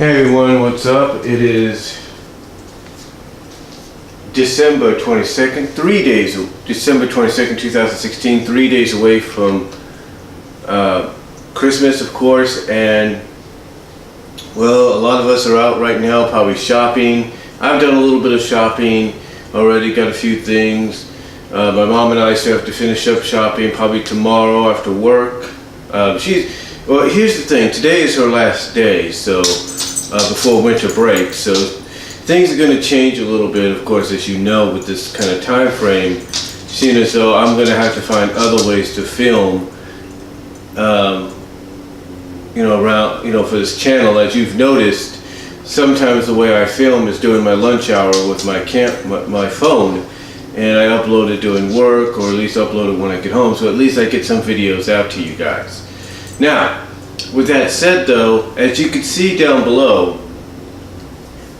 Hey everyone, what's up? It is December 22nd, December 22nd, 2016, 3 days away from Christmas, of course, and well, a lot of us are out right now probably shopping. I've done a little bit of shopping already, got a few things. My mom and I still have to finish up shopping probably tomorrow after work. Well, here's the thing, today is her last day, so before winter break, so things are going to change a little bit, of course, as you know, with this kind of time frame, seeing as though I'm going to have to find other ways to film, for this channel. As you've noticed, sometimes the way I film is during my lunch hour with my phone, and I upload it during work, or at least upload it when I get home, so at least I get some videos out to you guys. Now, with that said though, as you can see down below,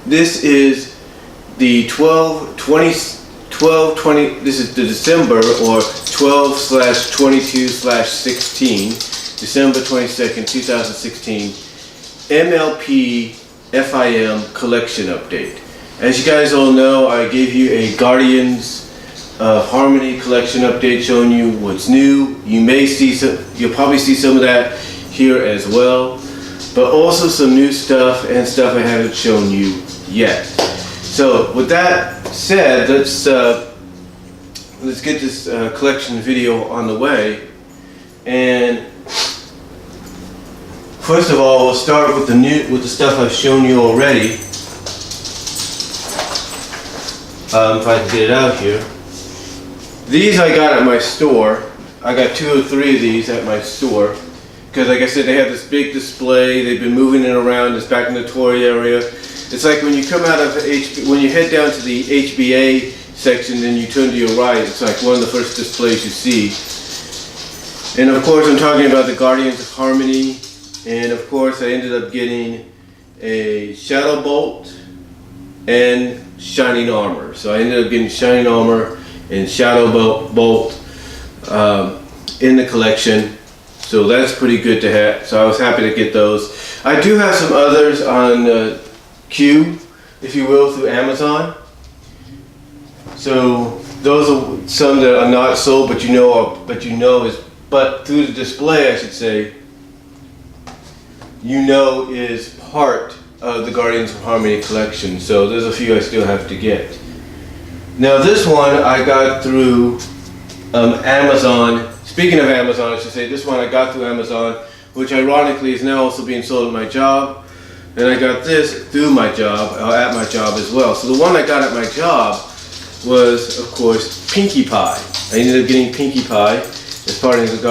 this is the 12/20, this is the December, or 12/22/16, December 22nd, 2016, MLP FIM collection update. As you guys all know, I gave you a Guardians of Harmony collection update showing you what's new. You'll probably see some of that here as well, but also some new stuff and stuff I haven't shown you yet. So with that said, let's get this collection video on the way. And first of all, we'll start with the stuff I've shown you already. If I can get it out here. These I got at my store. I got 2 or 3 of these at my store. Because like I said, they have this big display, they've been moving it around, it's back in the toy area. It's like when you come out of when you head down to the HBA section, then you turn to your right, it's like one of the first displays you see. And of course I'm talking about the Guardians of Harmony, and of course I ended up getting a Shadow Bolt and Shining Armor. So I ended up getting Shining Armor and Shadow Bolt in the collection. So that's pretty good to have. So I was happy to get those. I do have some others on queue, if you will, through Amazon. So those are some that are not sold, but through the display, I should say, is part of the Guardians of Harmony collection. So there's a few I still have to get. Now this one I got through Amazon. Speaking of Amazon, I should say, this one I got through Amazon, which ironically is now also being sold at my job. And I got this through my job, at my job as well. So the one I got at my job was, of course, Pinkie Pie. I ended up getting Pinkie Pie as part of the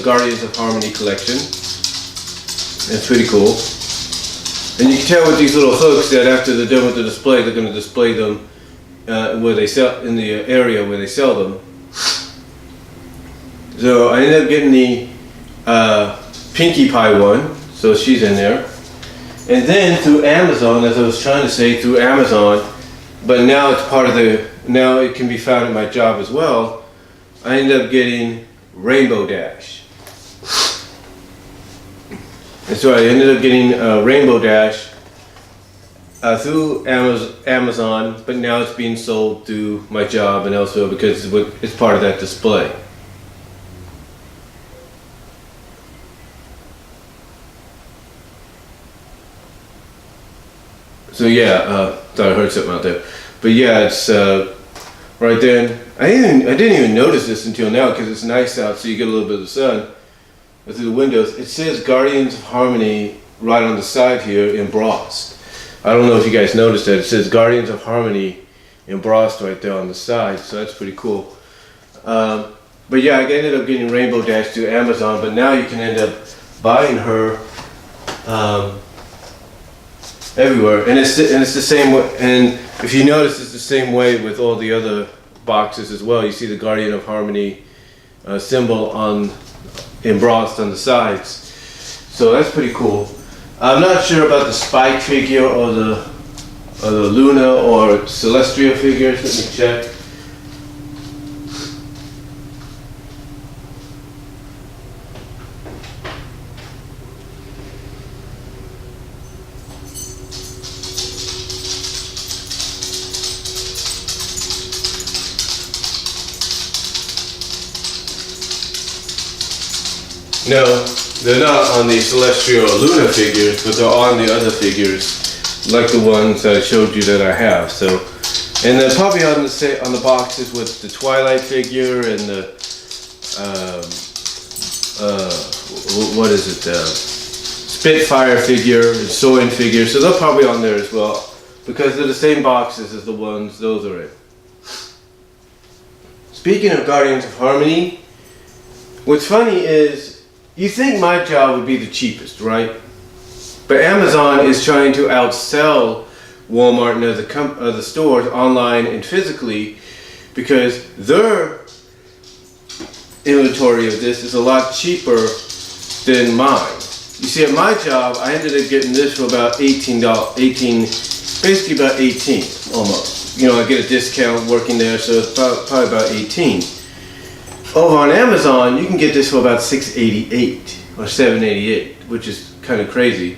Guardians of Harmony collection. It's pretty cool. And you can tell with these little hooks that after they're done with the display, they're going to display them where they sell, in the area where they sell them. So I ended up getting the Pinkie Pie one, so she's in there. And then through Amazon, as I was trying to say, through Amazon, but now it's now it can be found at my job as well, I ended up getting Rainbow Dash. And so I ended up getting Rainbow Dash through Amazon, but now it's being sold through my job and elsewhere because it's part of that display. So yeah, thought I heard something out there, but yeah, it's right there. I didn't even notice this until now because it's nice out, so you get a little bit of the sun through the windows. It says Guardians of Harmony right on the side here embossed. I don't know if you guys noticed that. It says Guardians of Harmony embossed right there on the side, so that's pretty cool. But yeah, I ended up getting Rainbow Dash through Amazon, but now you can end up buying her everywhere, and it's the same way. And if you notice, it's the same way with all the other boxes as well. You see the Guardian of Harmony symbol embossed on the sides, so that's pretty cool. I'm not sure about the Spike figure or the Luna or Celestial figures. Let me check. No, they're not on the Celestia or Luna figures, but they're on the other figures, like the ones I showed you that I have. So, and they're probably on the boxes with the Twilight figure and the what is it? Spitfire figure and Soarin' figure. So they're probably on there as well because they're the same boxes as the ones those are in. Speaking of Guardians of Harmony, what's funny is you think my job would be the cheapest, right? But Amazon is trying to outsell Walmart and other stores online and physically because their inventory of this is a lot cheaper than mine. You see, at my job, I ended up getting this for about $18, basically about 18 almost. You know, I get a discount working there, so it's probably about 18. Over on Amazon, you can get this for about $6.88 or $7.88, which is kind of crazy.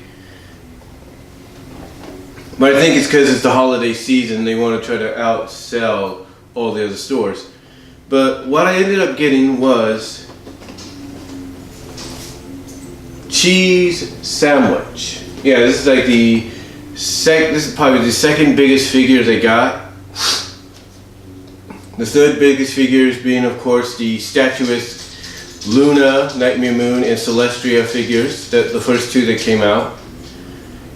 But I think it's because it's the holiday season, they want to try to outsell all the other stores. But what I ended up getting was cheese sandwich. Yeah, this is like this is probably the second biggest figures I got. The third biggest figures being, of course, the statuesque Luna, Nightmare Moon, and Celestia figures, the first two that came out.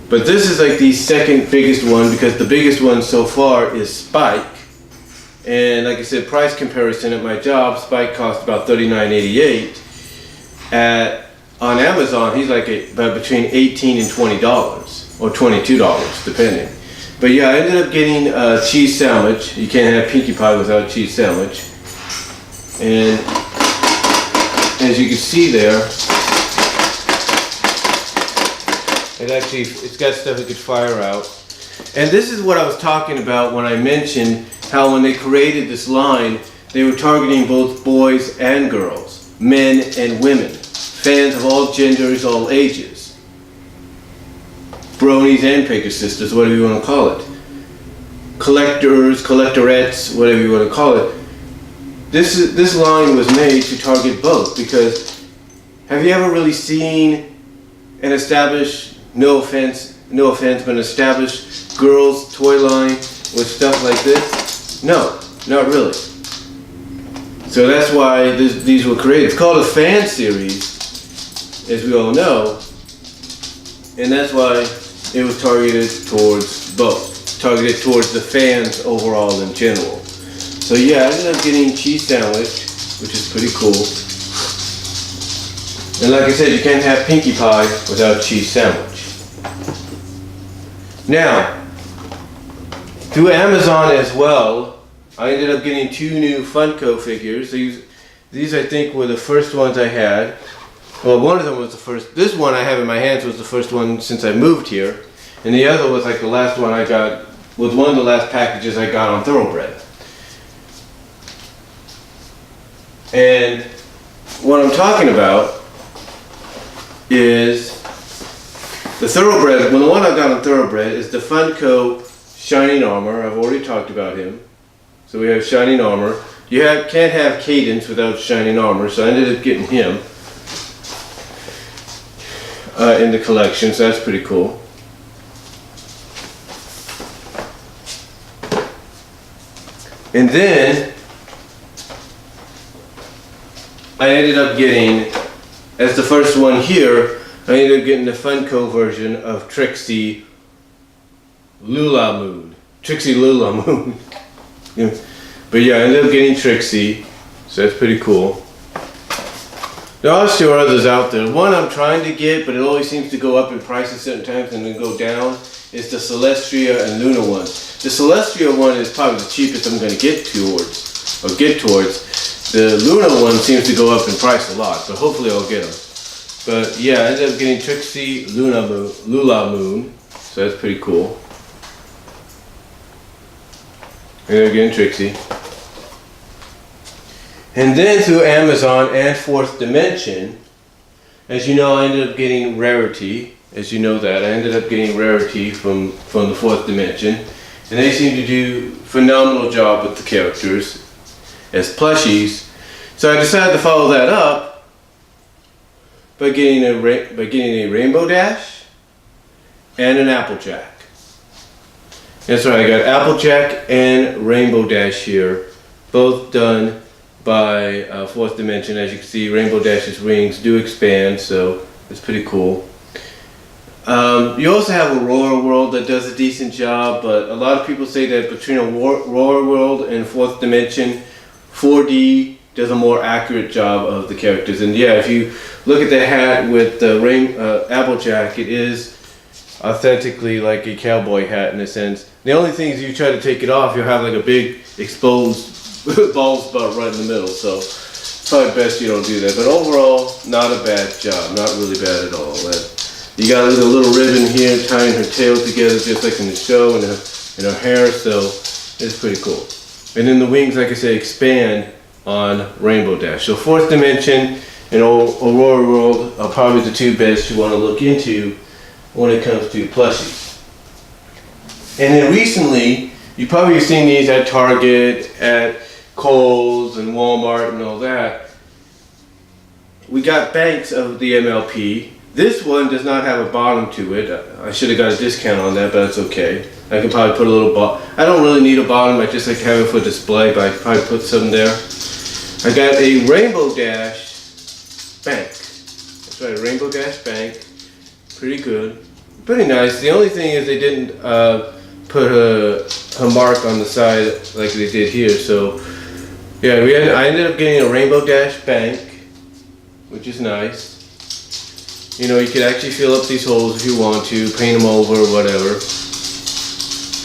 But this is like the second biggest one because the biggest one so far is Spike. And like I said, price comparison at my job, Spike cost about $39.88. On Amazon, he's like about between $18 and $20 or $22 depending. But yeah, I ended up getting a cheese sandwich. You can't have Pinkie Pie without a cheese sandwich. And as you can see there, it's got stuff that could fire out. And this is what I was talking about when I mentioned how when they created this line, they were targeting both boys and girls, men and women, fans of all genders, all ages, bronies and Pegasisters, whatever you want to call it, collectors, collectorettes, whatever you want to call it. This line was made to target both because have you ever really seen an established, no offense, but an established girls' toy line with stuff like this? No, not really. So that's why these were created. It's called a fan series, as we all know, and that's why it was targeted towards both. Targeted towards the fans overall in general. So yeah, I ended up getting cheese sandwich, which is pretty cool. And like I said, you can't have Pinkie Pie without cheese sandwich. Now, through Amazon as well, I ended up getting two new Funko figures. These I think were the first ones I had. Well, one of them was the first. This one I have in my hands was the first one since I moved here. And the other was like the last one I got, was one of the last packages I got on Thoroughbred. And what I'm talking about is the Thoroughbred. Well, the one I got on Thoroughbred is the Funko Shining Armor. I've already talked about him. So we have Shining Armor. You can't have Cadence without Shining Armor, so I ended up getting him in the collection, so that's pretty cool. And then I ended up getting, as the first one here, I ended up getting the Funko version of Trixie Lulamoon. Trixie Lulamoon. Yeah. But yeah, I ended up getting Trixie, so that's pretty cool. There are still others out there. One I'm trying to get, but it always seems to go up in price at certain times and then go down, is the Celestia and Luna one. The Celestia one is probably the cheapest I'm going to get towards. The Luna one seems to go up in price a lot, but hopefully I'll get them. But yeah, I ended up getting Trixie Lulamoon, so that's pretty cool. And again, Trixie. And then through Amazon and Fourth Dimension, as you know, I ended up getting Rarity. As you know that, I ended up getting Rarity from the Fourth Dimension. And they seem to do a phenomenal job with the characters as plushies. So I decided to follow that up by getting a Rainbow Dash and an Applejack. That's right, I got Applejack and Rainbow Dash here, both done by Fourth Dimension. As you can see, Rainbow Dash's wings do expand, so it's pretty cool. You also have Aurora World that does a decent job, but a lot of people say that between Aurora World and Fourth Dimension, 4D does a more accurate job of the characters. And yeah, if you look at the hat with the Applejack, it is authentically like a cowboy hat in a sense. The only thing is you try to take it off, you'll have like a big exposed bald spot right in the middle. So it's probably best you don't do that. But overall, not a bad job. Not really bad at all. You got a little ribbon here tying her tail together just like in the show, and her hair, so it's pretty cool. And then the wings, like I said, expand on Rainbow Dash. So Fourth Dimension and Aurora World are probably the two best you want to look into when it comes to plushies. And then recently, you probably have seen these at Target, at Kohl's and Walmart and all that. We got banks of the MLP. This one does not have a bottom to it. I should have got a discount on that, but it's okay. I could probably put a little bottom. I don't really need a bottom, I just like to have it for display, but I could probably put some there. I got a Rainbow Dash bank. That's right, a Rainbow Dash bank. Pretty good. Pretty nice. The only thing is they didn't put her mark on the side like they did here. So yeah, I ended up getting a Rainbow Dash bank, which is nice. You know, you could actually fill up these holes if you want to, paint them over or whatever.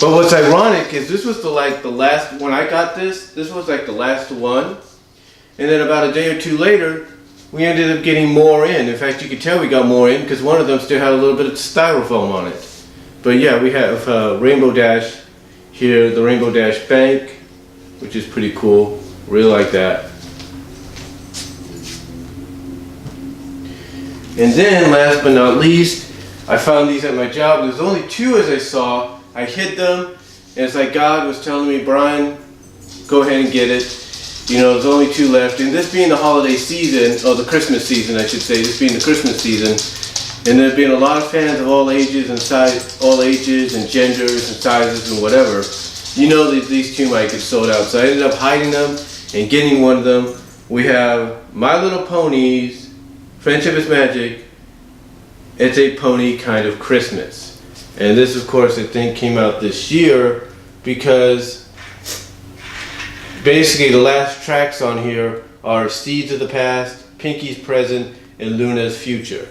But what's ironic is this was the last, when I got this was like the last one. And then about a day or two later, we ended up getting more in. In fact, you could tell we got more in because one of them still had a little bit of styrofoam on it. But yeah, we have Rainbow Dash here, the Rainbow Dash bank, which is pretty cool. Really like that. And then, last but not least, I found these at my job. There's only two as I saw. I hid them, and it's like God was telling me, Brian, go ahead and get it. You know, there's only two left. And this being the holiday season, or the Christmas season, I should say, this being the Christmas season, and there's been a lot of fans of all ages and all ages and genders and sizes and whatever. You know that these two might get sold out. So I ended up hiding them and getting one of them. We have My Little Ponies, Friendship is Magic. It's a pony kind of Christmas. And this, of course, I think came out this year because basically the last tracks on here are Seeds of the Past, Pinky's Present, and Luna's Future.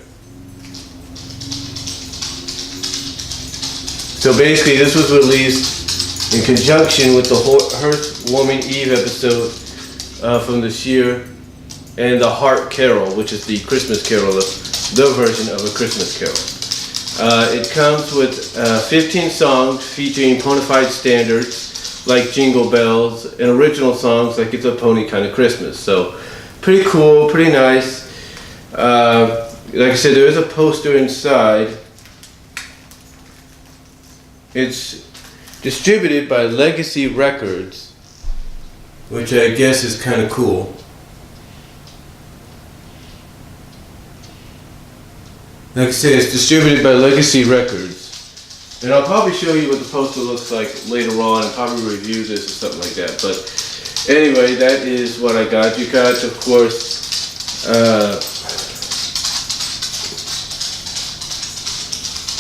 So basically this was released in conjunction with the Hearth Warming Eve episode from this year, and the Heart Carol, which is the Christmas Carol, the version of A Christmas Carol. It comes with 15 songs featuring Ponified standards like Jingle Bells and original songs like It's a Pony Kind of Christmas. So pretty cool, pretty nice. Like I said, there is a poster inside. It's distributed by Legacy Records, which I guess is kind of cool. Like I said, it's distributed by Legacy Records. And I'll probably show you what the poster looks like later on and probably review this or something like that. But anyway, that is what I got. You got, of course,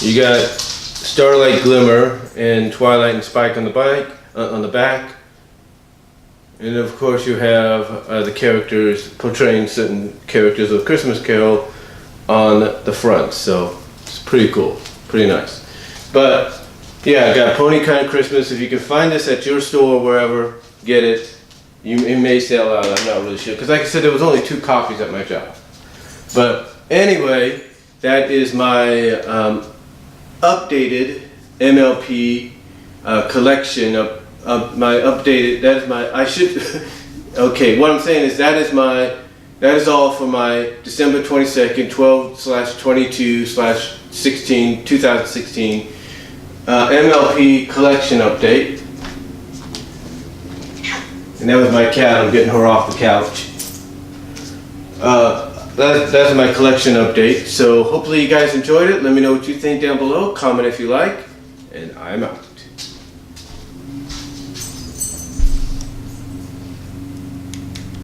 you got Starlight Glimmer and Twilight and Spike on the back. And of course you have the characters portraying certain characters of Christmas Carol on the front, so it's pretty cool, pretty nice. But yeah, I got Pony Kind of Christmas. If you can find this at your store or wherever, get it. It may sell out, I'm not really sure, because like I said, there was only 2 copies at my job. But anyway, that is my updated MLP collection of my updated. That is my. I should. Okay, what I'm saying is that is all for my December 22nd, 12/22/16, 2016 MLP collection update. And that was my cat. I'm getting her off the couch. that's my collection update. So hopefully you guys enjoyed it. Let me know what you think down below. Comment if you like. And I'm out.